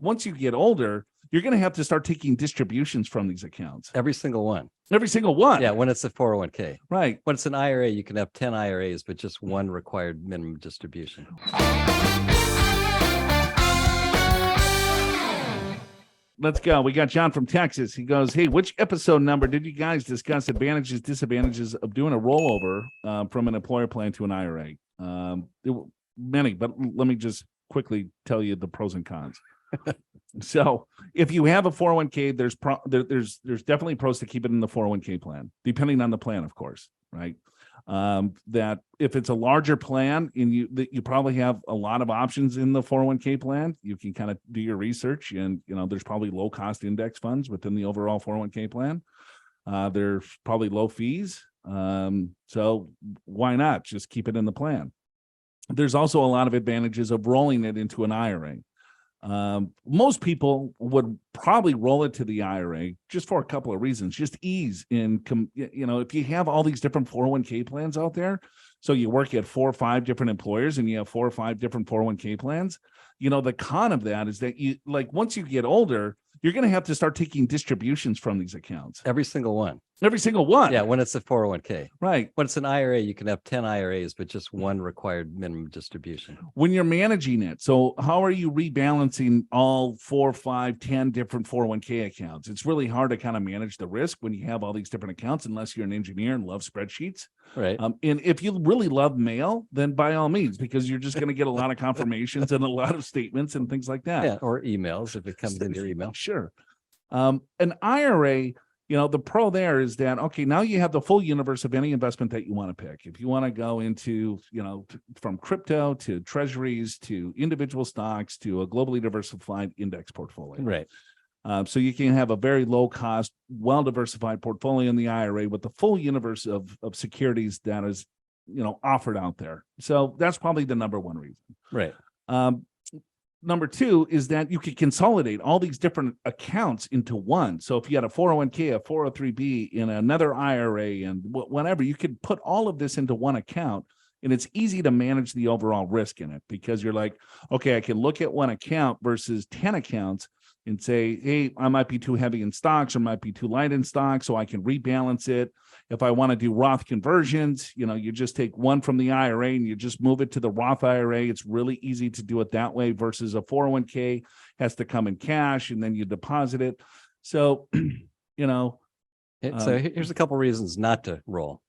once you get older, you're going to have to start taking distributions from these accounts. Every single one. Every single one. Yeah, when it's a 401k. Right. When it's an IRA, you can have 10 IRAs, but just one required minimum distribution. Let's go. We got John from Texas. He goes, hey, which episode number did you guys discuss advantages, disadvantages of doing a rollover from an employer plan to an IRA? There were many, but let me just quickly tell you the pros and cons. So if you have a 401k, there's definitely pros to keep it in the 401k plan, depending on the plan, of course, right? That if it's a larger plan and you probably have a lot of options in the 401k plan, you can kind of do your research, and there's probably low cost index funds within the overall 401k plan. There's probably low fees. So why not just keep it in the plan? There's also a lot of advantages of rolling it into an IRA. Most people would probably roll it to the IRA just for a couple of reasons, just ease in, if you have all these different 401k plans out there, so you work at 4 or 5 different employers and you have 4 or 5 different 401k plans, the con of that is that once you get older, you're going to have to start taking distributions from these accounts. Every single one. Every single one. Yeah, when it's a 401k. Right. When it's an IRA, you can have 10 IRAs, but just one required minimum distribution. When you're managing it, so how are you rebalancing all 4, 5, 10 different 401k accounts? It's really hard to kind of manage the risk when you have all these different accounts, unless you're an engineer and love spreadsheets. Right. And if you really love mail, then by all means, because you're just going to get a lot of confirmations and a lot of statements and things like that. Yeah, or emails if it comes in your email. Sure. An IRA, the pro there is that, okay, now you have the full universe of any investment that you want to pick. If you want to go into, from crypto to treasuries to individual stocks to a globally diversified index portfolio. Right. So you can have a very low cost, well-diversified portfolio in the IRA with the full universe of securities that is, offered out there. So that's probably the number one reason. Right. Number two is that you could consolidate all these different accounts into one. So if you had a 401k, a 403b, in another IRA, and whatever, you could put all of this into one account, and it's easy to manage the overall risk in it, because you're like, okay, I can look at one account versus 10 accounts and say, hey, I might be too heavy in stocks or might be too light in stocks, so I can rebalance it. If I want to do Roth conversions, you just take one from the IRA and you just move it to the Roth IRA. It's really easy to do it that way versus a 401k has to come in cash and then you deposit it. So, So here's a couple reasons not to roll.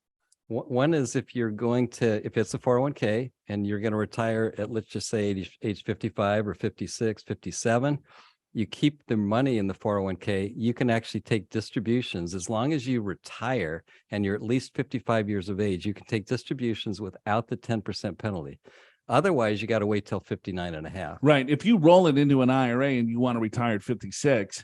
One is if it's a 401k and you're going to retire at, let's just say age 55 or 56, 57, you keep the money in the 401k, you can actually take distributions. As long as you retire and you're at least 55 years of age, you can take distributions without the 10% penalty. Otherwise, you got to wait till 59 and a half. Right. If you roll it into an IRA and you want to retire at 56,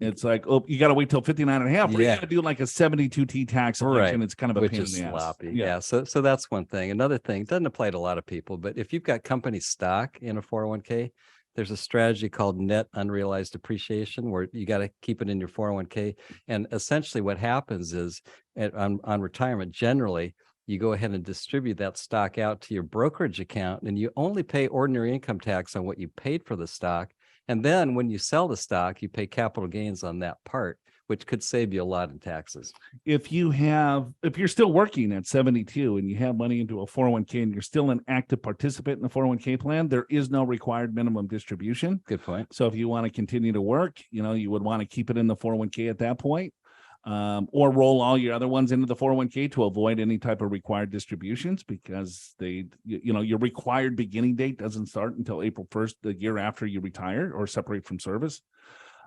it's like, oh, you got to wait till 59 and a half. Or you got to do like a 72T tax election. Right. It's kind of a pain in the ass. Sloppy. Yeah. So that's one thing. Another thing, it doesn't apply to a lot of people, but if you've got company stock in a 401k, there's a strategy called net unrealized appreciation where you got to keep it in your 401k. And essentially what happens is on retirement, generally, you go ahead and distribute that stock out to your brokerage account, and you only pay ordinary income tax on what you paid for the stock. And then when you sell the stock, you pay capital gains on that part, which could save you a lot in taxes. If you're still working at 72 and you have money into a 401k and you're still an active participant in the 401k plan, there is no required minimum distribution. Good point. So if you want to continue to work, you would want to keep it in the 401k at that point, or roll all your other ones into the 401k to avoid any type of required distributions, because your required beginning date doesn't start until April 1st, the year after you retire or separate from service.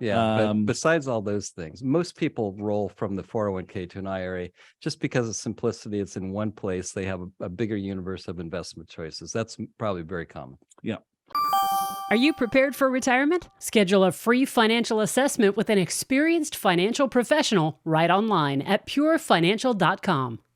Yeah, but besides all those things, most people roll from the 401k to an IRA just because of simplicity. It's in one place. They have a bigger universe of investment choices. That's probably very common. Yeah. Are you prepared for retirement? Schedule a free financial assessment with an experienced financial professional right online at purefinancial.com.